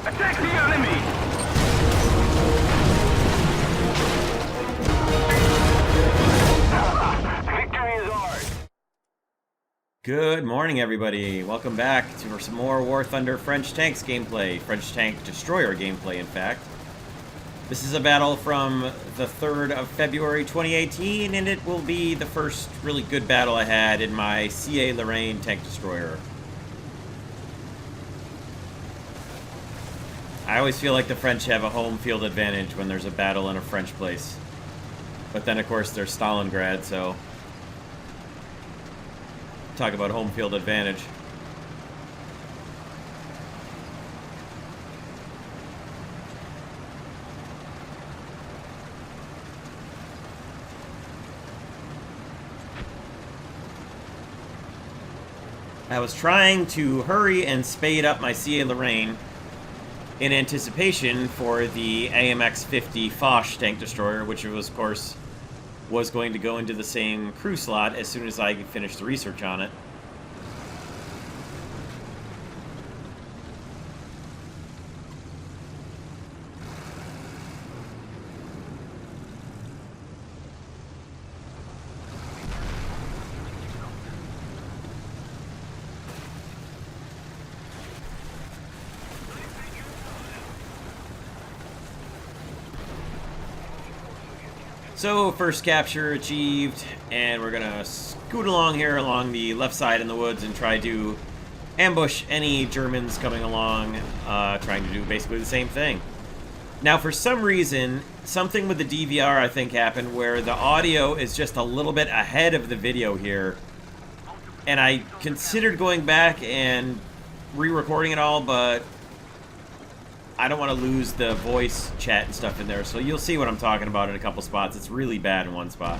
Attack the enemy! Victory is ours! Good morning, everybody. Welcome back to some more War Thunder French Tanks gameplay. French Tank Destroyer gameplay, in fact. This is a battle from the 3rd of February 2018, and it will be the first really good battle I had in my CA Lorraine Tank Destroyer. I always feel like the French have a home field advantage when there's a battle in a French place. But then, of course, there's Stalingrad, so... talk about home field advantage. I was trying to hurry and spade up my CA Lorraine in anticipation for the AMX-50 Foch tank destroyer, which was, of course, was going to go into the same crew slot as soon as I finished the research on it. So, first capture achieved, and we're gonna scoot along here along the left side in the woods and try to ambush any Germans coming along, trying to do basically the same thing. Now, for some reason, something with the DVR, I think, happened where the audio is just a little bit ahead of the video here. And I considered going back and re-recording it all, but I don't want to lose the voice chat and stuff in there, so you'll see what I'm talking about in a couple spots. It's really bad in one spot.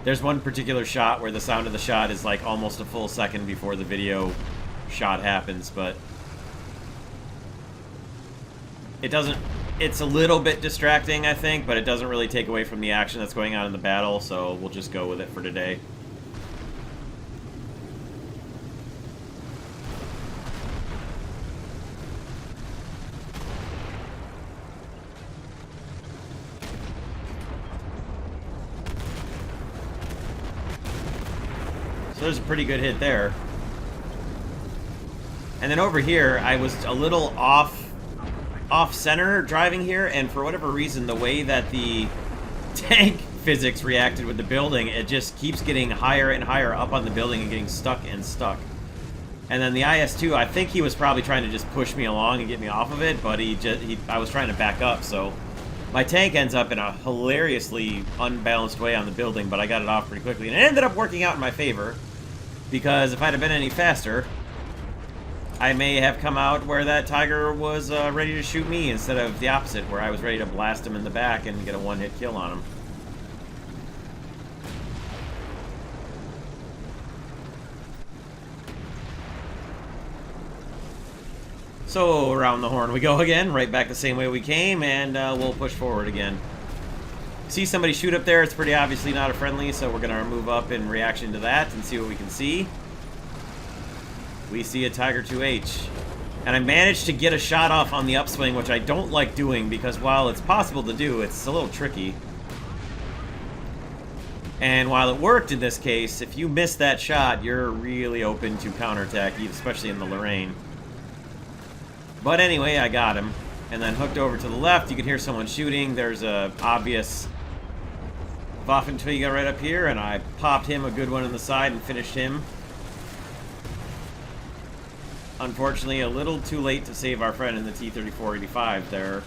There's one particular shot where the sound of the shot is like almost a full second before the video shot happens, but it doesn't... it's a little bit distracting, I think, but it doesn't really take away from the action that's going on in the battle, so we'll just go with it for today. So there's a pretty good hit there. And then over here, I was a little off-center driving here, and for whatever reason, the way that the tank physics reacted with the building, it just keeps getting higher and higher up on the building and getting stuck and stuck. And then the IS-2, I think he was probably trying to just push me along and get me off of it, but I was trying to back up, so my tank ends up in a hilariously unbalanced way on the building, but I got it off pretty quickly, and it ended up working out in my favor. Because if I'd have been any faster, I may have come out where that Tiger was ready to shoot me instead of the opposite, where I was ready to blast him in the back and get a one-hit kill on him. So around the horn we go again, right back the same way we came, and we'll push forward again. See somebody shoot up there, it's pretty obviously not a friendly, so we're going to move up in reaction to that and see what we can see. We see a Tiger 2H. And I managed to get a shot off on the upswing, which I don't like doing, because while it's possible to do, it's a little tricky. And while it worked in this case, if you miss that shot, you're really open to counterattack, especially in the Lorraine. But anyway, I got him. And then hooked over to the left, you can hear someone shooting. There's a obvious Waffenträger right up here, and I popped him a good one in the side and finished him. Unfortunately, a little too late to save our friend in the T-3485 there,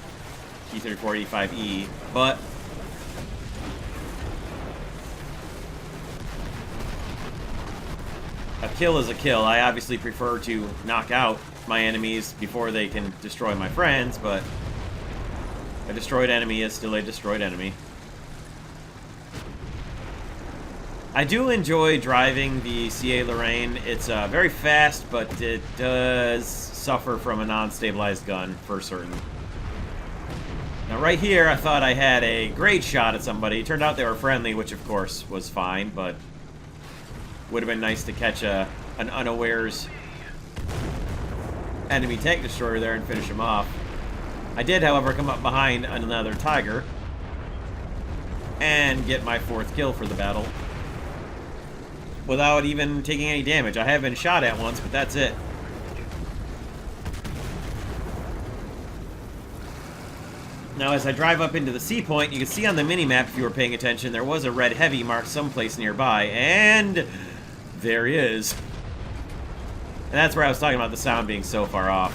T-3485E, but a kill is a kill. I obviously prefer to knock out my enemies before they can destroy my friends, but a destroyed enemy is still a destroyed enemy. I do enjoy driving the CA Lorraine. It's very fast, but it does suffer from a non-stabilized gun, for certain. Now right here, I thought I had a great shot at somebody. It turned out they were friendly, which of course was fine, but would have been nice to catch an unawares enemy tank destroyer there and finish him off. I did, however, come up behind another Tiger and get my 4th kill for the battle without even taking any damage. I have been shot at once, but that's it. Now, as I drive up into the sea point, you can see on the mini-map, if you were paying attention, there was a red heavy marked someplace nearby, and there he is. And that's where I was talking about the sound being so far off.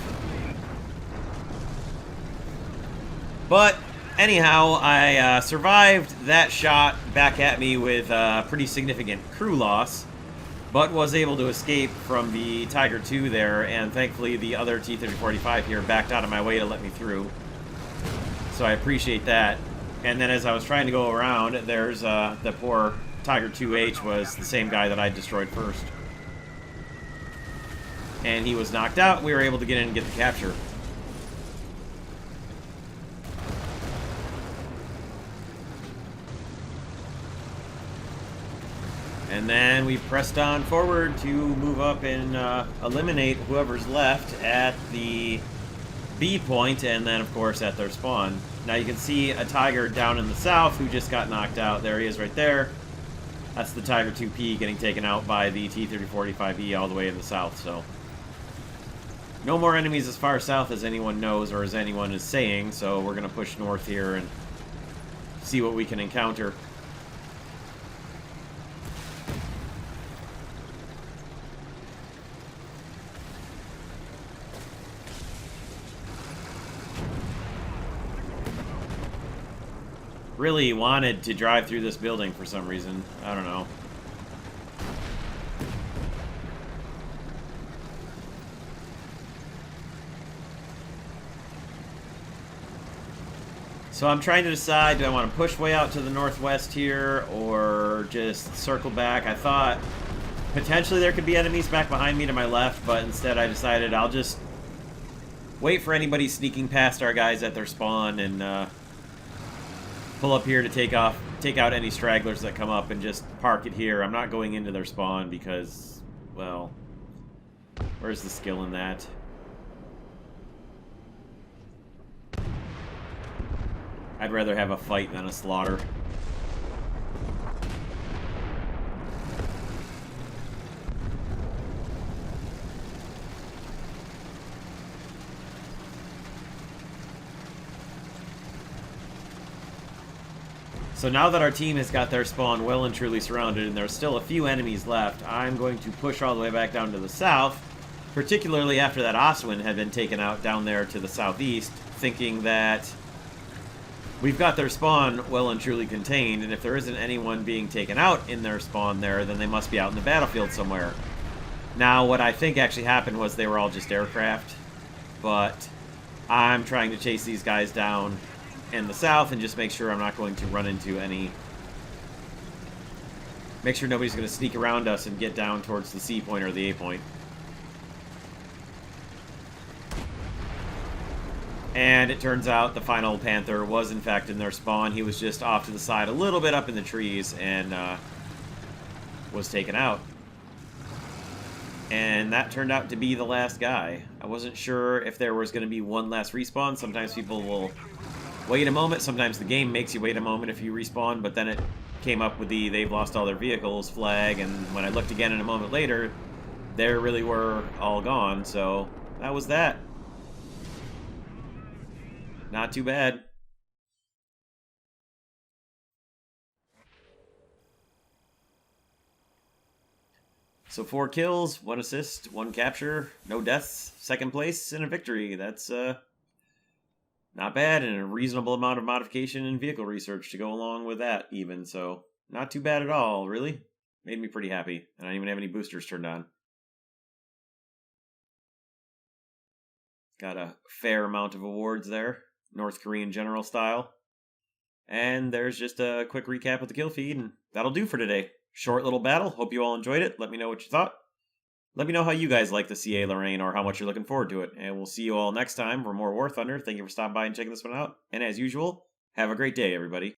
But, anyhow, I survived that shot back at me with pretty significant crew loss, but was able to escape from the Tiger II there, and thankfully the other T-3045 here backed out of my way to let me through. So I appreciate that. And then as I was trying to go around, there's the poor Tiger 2H was the same guy that I destroyed first. And he was knocked out. We were able to get in and get the capture. And then we pressed on forward to move up and eliminate whoever's left at the B point, and then, of course, at their spawn. Now you can see a Tiger down in the south who just got knocked out. There he is right there. That's the Tiger 2P getting taken out by the T-3045E all the way in the south, so. No more enemies as far south as anyone knows or as anyone is saying, so we're going to push north here and see what we can encounter. Really wanted to drive through this building for some reason. I don't know. So I'm trying to decide, do I want to push way out to the northwest here or just circle back? I thought potentially there could be enemies back behind me to my left, but instead I decided I'll just wait for anybody sneaking past our guys at their spawn and pull up here to take out any stragglers that come up and just park it here. I'm not going into their spawn because, well, where's the skill in that? I'd rather have a fight than a slaughter. So now that our team has got their spawn well and truly surrounded, and there's still a few enemies left, I'm going to push all the way back down to the south, particularly after that Oswin had been taken out down there to the southeast, thinking that we've got their spawn well and truly contained, and if there isn't anyone being taken out in their spawn there, then they must be out in the battlefield somewhere. Now, what I think actually happened was they were all just aircraft, but I'm trying to chase these guys down in the south and just make sure I'm not going to run into any... Make sure nobody's going to sneak around us and get down towards the C point or the A point. And it turns out the final Panther was in fact in their spawn. He was just off to the side a little bit up in the trees and was taken out. And that turned out to be the last guy. I wasn't sure if there was going to be one last respawn. Sometimes people will wait a moment. Sometimes the game makes you wait a moment if you respawn, but then it came up with the they've lost all their vehicles flag, and when I looked again in a moment later, they really were all gone, so that was that. Not too bad. So 4 kills, 1 assist, 1 capture, no deaths, 2nd place, and a victory. That's not bad, and a reasonable amount of modification and vehicle research to go along with that even, so not too bad at all, really. Made me pretty happy, and I don't even have any boosters turned on. Got a fair amount of awards there, North Korean general style. And there's just a quick recap of the kill feed, and that'll do for today. Short little battle, hope you all enjoyed it, let me know what you thought. Let me know how you guys like the CA Lorraine or how much you're looking forward to it. And we'll see you all next time for more War Thunder. Thank you for stopping by and checking this one out. And as usual, have a great day, everybody.